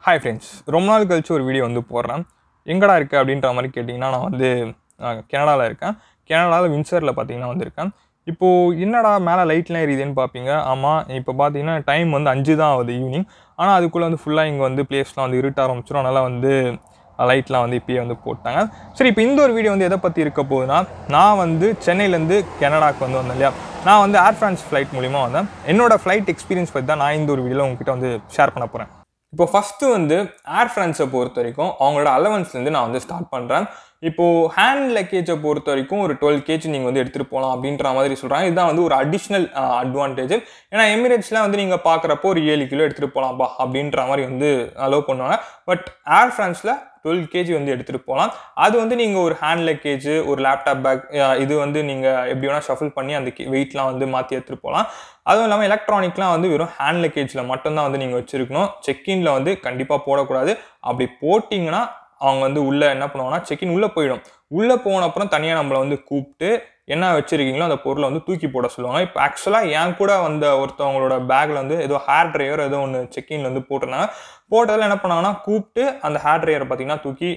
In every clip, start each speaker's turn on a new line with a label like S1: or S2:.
S1: Hi friends, ரொம்ப நாள் கழிச்சு ஒரு வீடியோ வந்து போடுறேன். எங்கடா இருக்குது அப்படின்ற மாதிரி கேட்டிங்கன்னா, நான் வந்து கனடாவில் இருக்கேன். கனடாவில் வின்சரில் பார்த்தீங்கன்னா வந்திருக்கேன். இப்போது என்னடா மேலே லைட்லாம் எரியுதுன்னு பார்ப்பீங்க. ஆமாம், இப்போ பார்த்தீங்கன்னா டைம் வந்து 5 தான் ஆகுது ஈவினிங். ஆனால் அதுக்குள்ளே வந்து ஃபுல்லாக இங்கே வந்து பிளேஸ்லாம் வந்து இருட்ட ஆரம்பிச்சிடும். அதனால் வந்து லைட்லாம் வந்து இப்போயே வந்து போட்டாங்க. சரி, இப்போ இந்த ஒரு வீடியோ வந்து எதை பற்றி இருக்க போகுதுன்னா, நான் வந்து சென்னையிலேருந்து கனடாவுக்கு வந்து வந்தேன் இல்லையா. நான் வந்து ஏர் ஃப்ரான்ஸ் ஃப்ளைட் மூலிமா வந்தேன். என்னோடய ஃப்ளைட் எக்ஸ்பீரியன்ஸ் பற்றி தான் நான் இந்த ஒரு வீடியோவில் உங்ககிட்ட வந்து ஷேர் பண்ண போகிறேன். இப்போ ஃபஸ்ட்டு வந்து ஏர் ஃப்ரான்ஸை பொறுத்த வரைக்கும் அவங்களோட அலவன்ஸ்லேருந்து நான் வந்து ஸ்டார்ட் பண்ணுறேன். இப்போது ஹேண்ட் லக்கேஜை பொறுத்த வரைக்கும் ஒரு 12 kg நீங்கள் வந்து எடுத்துகிட்டு போகலாம் அப்படின்ற மாதிரி சொல்கிறாங்க. இதுதான் வந்து ஒரு அடிஷ்னல் அட்வான்டேஜ். ஏன்னா எமிரேட்ஸ்லாம் வந்து நீங்கள் பார்க்குறப்போ ஒரு 7 கிலோ எடுத்துகிட்டு போகலாம்ப்பா அப்படின்ற மாதிரி வந்து அலோவ் பண்ணுவாங்க. பட் ஏர் ஃப்ரான்ஸில் 12 kg வந்து எடுத்துகிட்டு போகலாம். அது வந்து நீங்கள் ஒரு ஹேண்ட் லக்கேஜ், ஒரு லேப்டாப் பேக், இது வந்து நீங்கள் எப்படி வேணால் ஷஃபில் பண்ணி அந்த வெயிட்லாம் வந்து மாற்றி எடுத்துகிட்டு போகலாம். அதுவும் இல்லாமல் எலக்ட்ரானிக்லாம் வந்து வெறும் ஹேண்ட் லக்கேஜில் மட்டும்தான் வந்து நீங்கள் வச்சுருக்கணும். செக்இனில் வந்து கண்டிப்பாக போடக்கூடாது. அப்படி போட்டிங்கன்னா அவங்க வந்து உள்ளே என்ன பண்ணுவாங்கன்னா, செக்இன் உள்ளே போயிடும். உள்ளே போன அப்புறம் தனியாக நம்மளை வந்து கூப்பிட்டு என்ன வச்சுருக்கீங்களோ அந்த பொருளை வந்து தூக்கி போட சொல்லுவாங்க. இப்போ ஆக்சுவலாக என் கூட வந்த ஒருத்தவங்களோட பேக்கில் வந்து ஏதோ ஹேர் ட்ரையர் ஏதோ ஒன்று செக்இனில் வந்து போட்டிருந்தாங்க. போட்டதில் என்ன பண்ணாங்கன்னா, கூப்பிட்டு அந்த ஹேர் ட்ரையரை பார்த்தீங்கன்னா தூக்கி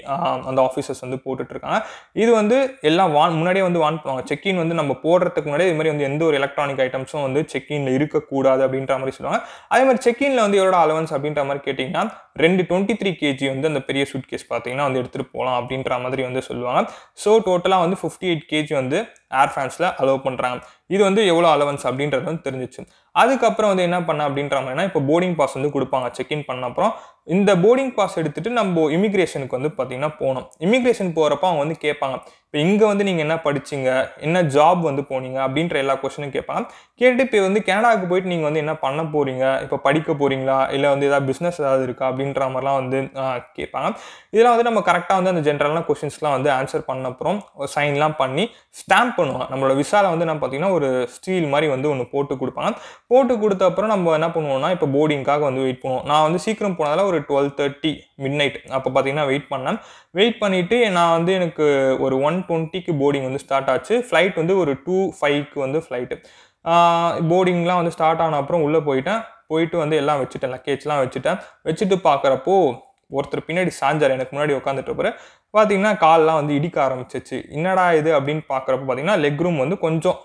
S1: அந்த ஆஃபீஸர்ஸ் வந்து போட்டுட்ருக்காங்க. இது வந்து எல்லாம் முன்னாடியே வந்து வான் பண்ணுவாங்க. செக்இன் வந்து நம்ம போடுறதுக்கு முன்னாடியே இது மாதிரி வந்து எந்த ஒரு எலக்ட்ரானிக் ஐட்டம்ஸும் வந்து செக்இனில் இருக்கக்கூடாது அப்படின்ற மாதிரி சொல்லுவாங்க. அதே மாதிரி செக்இனில் வந்து எவ்வளோ அலவன்ஸ் அப்படின்ற மாதிரி கேட்டிங்கன்னா, 23 kg வந்து அந்த பெரிய சூட் கேஸ் பார்த்தீங்கன்னா வந்து எடுத்துகிட்டு போகலாம் அப்படின்ற மாதிரி வந்து சொல்லுவாங்க. ஸோ டோட்டலாக வந்து 58 kg வந்து ஏர் ஃப்ரான்ஸில் அலோவ் பண்ணுறாங்க. இது வந்து எவ்வளோ அலவன்ஸ் அப்படின்றது வந்து தெரிஞ்சிச்சு. அதுக்கப்புறம் வந்து என்ன பண்ண அப்படின்ற மாதிரினா, இப்போ போர்டிங் பாஸ் வந்து கொடுப்பாங்க. செக்இன் பண்ண அப்புறம் இந்த போர்டிங் பாஸ் எடுத்துகிட்டு நம்ம இமிக்ரேஷனுக்கு வந்து பார்த்தீங்கன்னா போகணும். இமிக்ரேஷன் போகிறப்ப அவங்க வந்து கேட்பாங்க, இப்போ இங்கே வந்து நீங்கள் என்ன படிச்சிங்க, என்ன ஜாப் வந்து போனீங்க அப்படின்ற எல்லா கொஸ்டினும் கேட்பாங்க. கேட்டு இப்போ வந்து கனடாவுக்கு போயிட்டு நீங்கள் வந்து என்ன பண்ண போகிறீங்க, இப்போ படிக்க போகிறீங்களா, இல்லை வந்து ஏதாவது பிஸ்னஸ் ஏதாவது இருக்கா அப்படின்ற மாதிரிலாம் வந்து கேட்பாங்க. இதெல்லாம் வந்து நம்ம கரெக்டாக வந்து அந்த ஜென்ரலான கொஸ்டின்ஸ்லாம் வந்து ஆன்சர் பண்ண அப்புறம் சைன்லாம் பண்ணி ஸ்டாம்ப் பண்ணுவோம். நம்மளோட விசாவில் வந்து என்ன பார்த்தீங்கன்னா ஒரு ஸ்டீல் மாதிரி வந்து ஒன்று போட்டு கொடுப்பாங்க. போட்டு கொடுத்த அப்புறம் நம்ம என்ன பண்ணுவோம்னா, இப்போ போர்டிங்காக வந்து வெயிட் பண்ணுவோம். நான் வந்து சீக்கிரம் போனதால் ஒரு 12:30 மிட்நைட் அப்போ பார்த்தீங்கன்னா வெயிட் பண்ணேன். வெயிட் பண்ணிவிட்டு நான் வந்து எனக்கு ஒரு 1:20க்கு போர்டிங் வந்து ஸ்டார்ட் ஆச்சு. ஃப்ளைட் வந்து ஒரு 2:05க்கு வந்து ஃப்ளைட்டு. போர்டிங்லாம் வந்து ஸ்டார்ட் ஆன அப்புறம் உள்ளே போயிட்டு வந்து எல்லாம் வச்சுட்டேன், லக்கேஜ்லாம் வச்சுட்டு பார்க்குறப்போ ஒருத்தர் பின்னாடி சாஞ்சார். எனக்கு முன்னாடி உட்காந்துட்டு இருப்பாரு. பார்த்தீங்கன்னா கால்லாம் வந்து இடிக்க ஆரம்பிச்சிச்சு. என்னடா இது அப்படின்னு பார்க்குறப்ப பார்த்தீங்கன்னா லெக் ரூம் வந்து கொஞ்சம்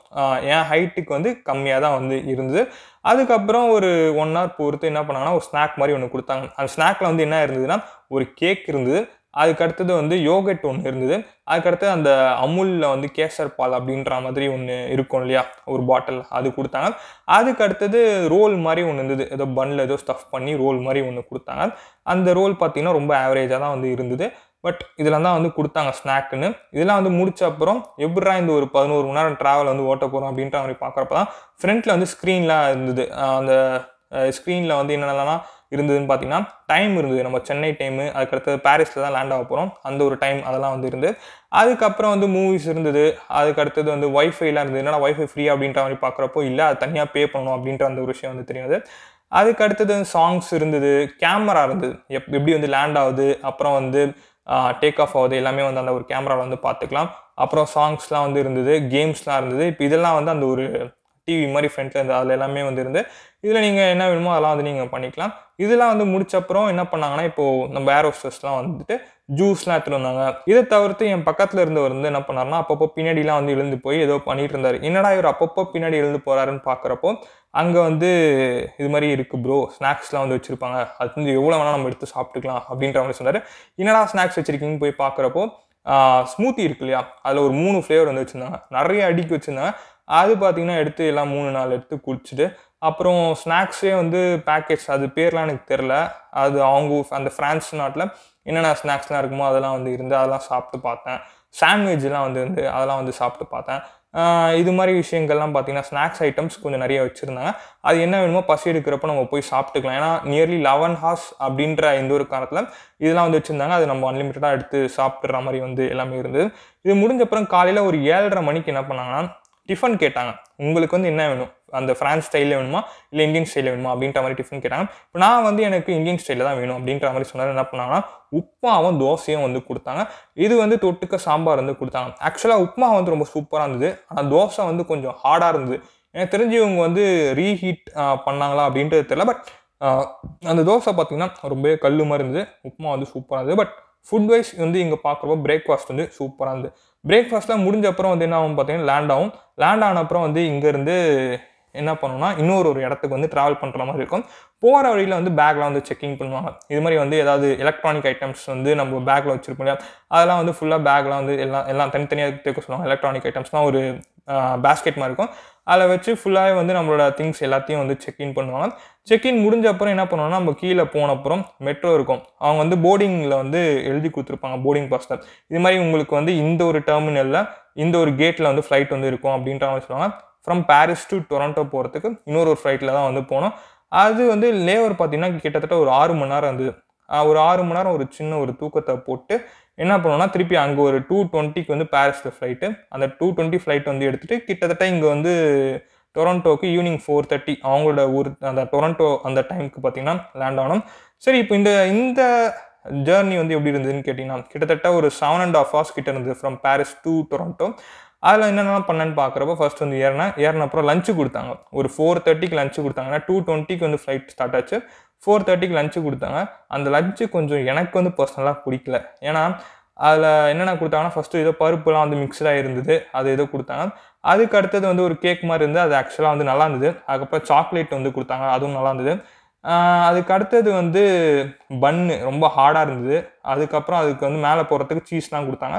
S1: என் ஹைட்டுக்கு வந்து கம்மியாக தான் வந்து இருந்தது. அதுக்கப்புறம் ஒரு 1 hour பொறுத்து என்ன பண்ணாங்கன்னா ஒரு ஸ்நாக் மாதிரி ஒன்று கொடுத்தாங்க. அந்த ஸ்நாக்கில் வந்து என்ன இருந்ததுன்னா ஒரு கேக் இருந்தது. அதுக்கடுத்தது வந்து யோகட் ஒன்று இருந்தது. அதுக்கடுத்து அந்த அமுலில் வந்து கேசர் பால் அப்படின்ற மாதிரி ஒன்று இருக்கும் இல்லையா, ஒரு பாட்டில், அது கொடுத்தாங்க. அதுக்கடுத்தது ரோல் மாதிரி ஒன்று இருந்தது. ஏதோ பன்னில் ஏதோ ஸ்டஃப் பண்ணி ரோல் மாதிரி ஒன்று கொடுத்தாங்க. அந்த ரோல் பார்த்தீங்கன்னா ரொம்ப ஆவரேஜாக தான் வந்து இருந்தது. பட் இதெல்லாம் தான் வந்து கொடுத்தாங்க ஸ்நாக்குன்னு. இதெல்லாம் வந்து முடிச்ச அப்புறம் எப்படிரா இந்த ஒரு 11 மணி நேரம் ட்ராவல் வந்து ஓட்ட போகிறோம் அப்படின்ற மாதிரி பார்க்குறப்ப தான் ஃப்ரண்ட்டில் வந்து ஸ்க்ரீன்லாம் இருந்தது. அந்த ஸ்க்ரீனில் வந்து என்னென்னலாம் இருந்ததுன்னு பார்த்தீங்கன்னா டைம் இருந்தது. நம்ம சென்னை டைமு, அதுக்கடுத்து பாரிஸில் தான் லேண்ட் ஆக போகிறோம், அந்த ஒரு டைம் அதெல்லாம் வந்து இருந்தது. அதுக்கப்புறம் வந்து மூவிஸ் இருந்தது. அதுக்கடுத்தது வந்து ஒய்ஃபைலாம் இருந்தது. என்னன்னா ஒய்ஃபை ஃப்ரீ அப்படின்ற மாதிரி பார்க்குறப்போ இல்லை, அது தனியாக பே பண்ணணும் அப்படின்ற அந்த ஒரு விஷயம் வந்து தெரியாது. அதுக்கு அடுத்தது சாங்ஸ் இருந்தது, கேமரா இருந்தது, எப்படி வந்து லேண்ட் ஆகுது, அப்புறம் வந்து டேக் ஆஃப் ஆகுது, எல்லாமே வந்து அந்த ஒரு கேமராவில் வந்து பார்த்துக்கலாம். அப்புறம் சாங்ஸ்லாம் வந்து இருந்தது, கேம்ஸ்லாம் இருந்தது. இப்போ இதெல்லாம் வந்து அந்த ஒரு டிவி மாதிரி ஃப்ரண்ட்டில் இருந்தது, அதில் எல்லாமே வந்து இருந்து இதில் நீங்கள் என்ன வேணுமோ அதெல்லாம் வந்து நீங்கள் பண்ணிக்கலாம். இதெல்லாம் வந்து முடிச்சப்பறம் என்ன பண்ணாங்கன்னா, இப்போது நம்ம ஏர் ஹோஸ்டர்ஸ்லாம் வந்துட்டு ஜூஸ்லாம் எடுத்துகிட்டு வந்தாங்க. இதை தவிர்த்து என் பக்கத்தில் இருந்தவர் வந்து என்ன பண்ணார்னா, அப்பப்போ பின்னாடிலாம் வந்து எழுந்து போய் ஏதோ பண்ணிட்டு இருந்தார். என்னடா இவர் அப்பப்போ பின்னாடி எழுந்து போகிறாருன்னு பார்க்குறப்போ அங்கே வந்து இது மாதிரி இருக்குது ப்ரோ, ஸ்நாக்ஸ்லாம் வந்து வச்சுருப்பாங்க, அது வந்து எவ்வளோ வேணால் நம்ம எடுத்து சாப்பிட்டுக்கலாம் அப்படின்ற மாதிரி சொன்னார். என்னடா ஸ்நாக்ஸ் வச்சுருக்கீங்கன்னு போய் பார்க்குறப்போ ஸ்மூத்தி இருக்கு இல்லையா, அதில் ஒரு 3 ஃப்ளேவர் வந்து வச்சுருந்தாங்க. நிறைய அடுக்கி வச்சுருந்தாங்க. அது பார்த்தீங்கன்னா எடுத்து எல்லாம் 3-4 எடுத்து குடிச்சிட்டு, அப்புறம் ஸ்நாக்ஸே வந்து பேக்கேஜ், அது பேர்லாம் எனக்கு தெரில, அது அவங்க அந்த ஃப்ரான்ஸ் நாட்டில் என்னென்ன ஸ்நாக்ஸ்லாம் இருக்குமோ அதெல்லாம் வந்து இருந்து அதெல்லாம் சாப்பிட்டு பார்த்தேன். சாண்ட்விட்ச்லாம் வந்து இருந்து அதெல்லாம் வந்து சாப்பிட்டு பார்த்தேன். இது மாதிரி விஷயங்கள்லாம் பார்த்தீங்கன்னா ஸ்நாக்ஸ் ஐட்டம்ஸ் கொஞ்சம் நிறைய வச்சுருந்தாங்க. அது என்ன வேணுமோ பசி எடுக்கிறப்ப நம்ம போய் சாப்பிட்டுக்கலாம். ஏன்னா நியர்லி 11 hours அப்படின்ற இந்த ஒரு காலத்தில் இதெல்லாம் வந்து வச்சுருந்தாங்க. அது நம்ம அன்லிமிட்டடாக எடுத்து சாப்பிட்ற மாதிரி வந்து எல்லாமே இருந்தது. இது முடிஞ்சப்புறம் காலையில் ஒரு 7:30 மணிக்கு என்ன பண்ணாங்கன்னா டிஃபன் கேட்டாங்க. உங்களுக்கு வந்து என்ன வேணும், அந்த ஃப்ரான்ஸ் ஸ்டைலில் வேணுமா இல்லை இந்தியன் ஸ்டைலில் வேணுமா அப்படின்ற மாதிரி டிஃபன் கேட்டாங்க. இப்போ நான் வந்து எனக்கு இந்தியன் ஸ்டைலில் தான் வேணும் அப்படின்ற மாதிரி சொன்னார். என்ன பண்ணாங்கன்னா உப்புமாவும் தோசையும் வந்து கொடுத்தாங்க. இது வந்து தொட்டுக்க சாம்பார் வந்து கொடுத்தாங்க. ஆக்சுவலாக உப்புமா வந்து ரொம்ப சூப்பராக இருந்தது. ஆனால் தோசை வந்து கொஞ்சம் ஹார்டாக இருந்தது. எனக்கு தெரிஞ்சு இவங்க வந்து ரீஹீட் பண்ணாங்களா அப்படின்றது தெரியல. பட் அந்த தோசை பார்த்தீங்கன்னா ரொம்பவே கல் மாதிரி இருந்தது. உப்புமா வந்து சூப்பராக இருந்தது. பட் ஃபுட் வைஸ் வந்து இங்கே பார்க்குறப்போ பிரேக்ஃபாஸ்ட் வந்து சூப்பராக இருந்தது. பிரேக்ஃபாஸ்ட்லாம் முடிஞ்ச அப்புறம் வந்து என்ன ஆகும் பார்த்தீங்கன்னா லேண்ட் ஆன அப்புறம் வந்து இங்கேருந்து என்ன பண்ணணும்னா இன்னொரு இடத்துக்கு வந்து ட்ராவல் பண்ணுற மாதிரி இருக்கும். போகிற வழியில் வந்து பேக்லாம் வந்து செக்கிங் பண்ணுவாங்க. இது மாதிரி வந்து ஏதாவது எலக்ட்ரானிக் ஐட்டம்ஸ் வந்து நம்ம பேக்கில் வச்சுருப்போம் இல்லையா, அதெல்லாம் வந்து ஃபுல்லாக பேக்லாம் வந்து எல்லாம் தனித்தனியாக தேக்க சொல்லுவாங்க. எலக்ட்ரானிக் ஐட்டம்ஸ்லாம் ஒரு பேஸ்கெட் மாதிரி இருக்கும். அதில் வச்சு ஃபுல்லாகவே வந்து நம்மளோட திங்ஸ் எல்லாத்தையும் வந்து செக்இன் பண்ணுவாங்க. செக்இன் முடிஞ்ச அப்புறம் என்ன பண்ணுவோம்னா, நம்ம கீழே போன அப்புறம் மெட்ரோ இருக்கும். அவங்க வந்து போர்டிங்கில் வந்து எழுதி கொடுத்துருப்பாங்க, போர்டிங் பாஸில். இது மாதிரி உங்களுக்கு வந்து இந்த ஒரு டெர்மினலில் இந்த ஒரு கேட்டில் வந்து ஃப்ளைட் வந்து இருக்கும் அப்படின்ற மாதிரி சொல்லுவாங்க. ஃப்ரம் பாரிஸ் டு டொரண்டோ போகிறதுக்கு இன்னொரு ஃப்ளைட்டில் தான் வந்து போனோம். அது வந்து லேவர் பார்த்தீங்கன்னா கிட்டத்தட்ட ஒரு 6 மணி நேரம் இருந்தது. ஒரு 6 மணி நேரம் ஒரு சின்ன ஒரு தூக்கத்தை போட்டு என்ன பண்ணுவோம்னா, திருப்பி அங்கே ஒரு 2:20க்கு வந்து பாரிஸில் ஃப்ளைட்டு. அந்த 2:20 ஃப்ளைட் வந்து எடுத்துகிட்டு கிட்டத்தட்ட இங்கே வந்து டொரண்டோக்கு ஈவினிங் 4:30 அவங்களோட ஊர் அந்த டொரண்டோ அந்த டைமுக்கு பார்த்தீங்கன்னா லேண்ட் ஆனோம். சரி, இப்போ இந்த ஜேர்னி வந்து எப்படி இருந்ததுன்னு கேட்டிங்கன்னா, கிட்டத்தட்ட ஒரு 7.5 hours கிட்ட இருந்தது ஃப்ரம் பாரிஸ் டு டொரண்டோ. அதில் என்னென்னலாம் பண்ணேன்னு பார்க்குறப்போ ஃபர்ஸ்ட் வந்து ஏறின அப்புறம் லஞ்சு கொடுத்தாங்க. ஒரு 4:30க்கு லஞ்சு கொடுத்தாங்கன்னா 2:20க்கு வந்து ஃப்ளைட் ஸ்டார்ட் ஆச்சு. 4:30க்கு லஞ்சு கொடுத்தாங்க. அந்த லஞ்சு கொஞ்சம் எனக்கு வந்து பர்சனலாக பிடிக்கல. ஏன்னா அதில் என்னென்ன கொடுத்தாங்கன்னா, ஃபஸ்ட்டு ஏதோ பருப்புலாம் வந்து மிக்சடாக இருந்தது, அது ஏதோ கொடுத்தாங்க. அதுக்கு அடுத்தது வந்து ஒரு கேக் மாதிரி இருந்தது, அது ஆக்சுவலாக வந்து நல்லா இருந்தது. அதுக்கப்புறம் சாக்லேட் வந்து கொடுத்தாங்க, அதுவும் நல்லா இருந்தது. அதுக்கு அடுத்தது வந்து பன்னு ரொம்ப ஹார்டாக இருந்தது. அதுக்கப்புறம் அதுக்கு வந்து மேலே போடுறதுக்கு சீஸ்லாம் கொடுத்தாங்க.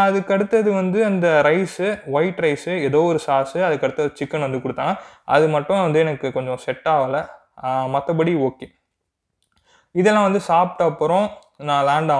S1: அதுக்கு அடுத்தது வந்து அந்த ரைஸு, ஒயிட் ரைஸு, ஏதோ ஒரு சாஸு, அதுக்கு அடுத்தது சிக்கன் வந்து கொடுத்தாங்க. அது மட்டும் வந்து எனக்கு கொஞ்சம் செட் ஆகலை. மற்றபடி ஓகே. இதெல்லாம் வந்து சாப்பிட்ட அப்புறம் நான் லேண்ட்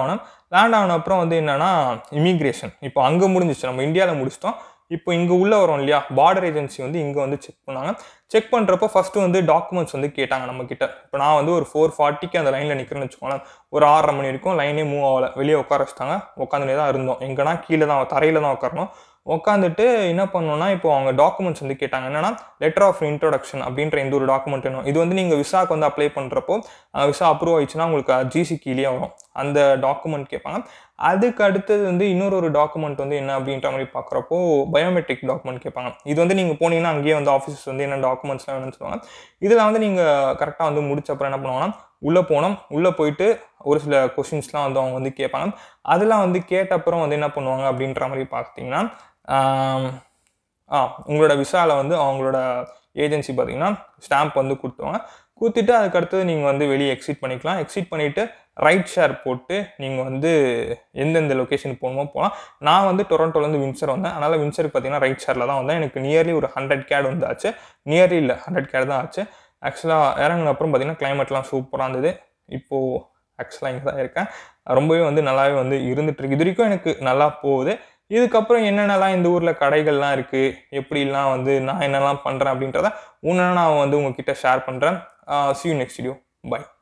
S1: ஆன அப்புறம் வந்து என்னென்னா இமிக்ரேஷன். இப்போ அங்கே முடிஞ்சிச்சு, நம்ம இந்தியாவில் முடிச்சிட்டோம். இப்போ இங்கே உள்ளே வரோம் இல்லையா, பார்டர் ஏஜென்சி வந்து இங்கே வந்து செக் பண்ணாங்க. செக் பண்ணுறப்போ ஃபஸ்ட்டு வந்து டாக்குமெண்ட்ஸ் வந்து கேட்டாங்க நம்மக்கிட்ட. இப்போ நான் வந்து ஒரு 4:40க்கு அந்த லைனில் நிற்கிறேன்னு வச்சுக்கோங்களேன். ஒரு 6:30 மணி வரைக்கும் லைனே மூவ் ஆகலை. வெளியே உட்கார வச்சிட்டாங்க. உட்காந்துனே தான் இருந்தோம். எங்கன்னா கீழே தான், தரையில் தான் உட்காரணும். உட்காந்துட்டு என்ன பண்ணோன்னா, இப்போ அவங்க டாக்குமெண்ட்ஸ் வந்து கேட்டாங்க. என்னன்னா லெட்டர் ஆஃப் இன்ட்ரோடக்ஷன் அப்படின்ற இந்த ஒரு டாக்குமெண்ட் வேணும். இது வந்து நீங்கள் விசாக்கு வந்து அப்ளை பண்ணுறப்போ விசா அப்ரூவ் ஆயிடுச்சுன்னா உங்களுக்கு ஜிசி கீழே வரும். அந்த டாக்குமெண்ட் கேட்பாங்க. அதுக்கு அடுத்தது வந்து இன்னொரு டாக்குமெண்ட் வந்து என்ன அப்படின்ற மாதிரி பார்க்குறப்போ பயோமெட்ரிக் டாக்குமெண்ட் கேட்பாங்க. இது வந்து நீங்கள் போனீங்கன்னா அங்கேயே வந்து ஆஃபீஸஸ் வந்து என்ன டாக்குமெண்ட்ஸ்லாம் வேணும்னு சொல்லுவாங்க. இதில் வந்து நீங்கள் கரெக்டாக வந்து முடிச்ச அப்புறம் என்ன பண்ணுவாங்கன்னா, உள்ளே போயிட்டு ஒரு சில கொஷின்ஸ்லாம் வந்து அவங்க வந்து கேட்பாங்க. அதெல்லாம் வந்து கேட்ட அப்புறம் வந்து என்ன பண்ணுவாங்க அப்படின்ற மாதிரி பார்த்தீங்கன்னா, உங்களோட விசாவில் வந்து அவங்களோட ஏஜென்சி பார்த்தீங்கன்னா ஸ்டாம்ப் வந்து கொடுத்துருவாங்க. கொடுத்துட்டு அதுக்கடுத்தது நீங்கள் வந்து வெளியே எக்ஸிட் பண்ணிக்கலாம். எக்ஸிட் பண்ணிவிட்டு ரைட் ஷேர் போட்டு நீங்கள் வந்து எந்தெந்த லொக்கேஷனுக்கு போகணுமோ போகலாம். நான் வந்து டொரண்டோலேருந்து வின்சர் வந்தேன். அதனால் வின்சருக்கு பார்த்தீங்கன்னா ரைட் ஷேரில் தான் வந்தேன். எனக்கு நியர்லி ஒரு 100 CAD வந்து ஆச்சு. நியர்லி இல்லை, 100 CAD தான் ஆச்சு. ஆக்சுவலாக இறங்கின அப்புறம் பார்த்தீங்கன்னா கிளைமேட்லாம் சூப்பராக இருந்தது. இப்போது ஆக்சுவலாக இங்கே தான் இருக்கேன். ரொம்பவே வந்து நல்லாவே வந்து இருந்துகிட்ருக்கு. இது வரைக்கும் எனக்கு நல்லா போகுது. இதுக்கப்புறம் என்னென்னலாம் இந்த ஊரில் கடைகள்லாம் இருக்குது, எப்படிலாம் வந்து நான் என்னெல்லாம் பண்ணுறேன் அப்படின்றத நான் வந்து உங்ககிட்ட ஷேர் பண்ணுறேன். See you next video. Bye.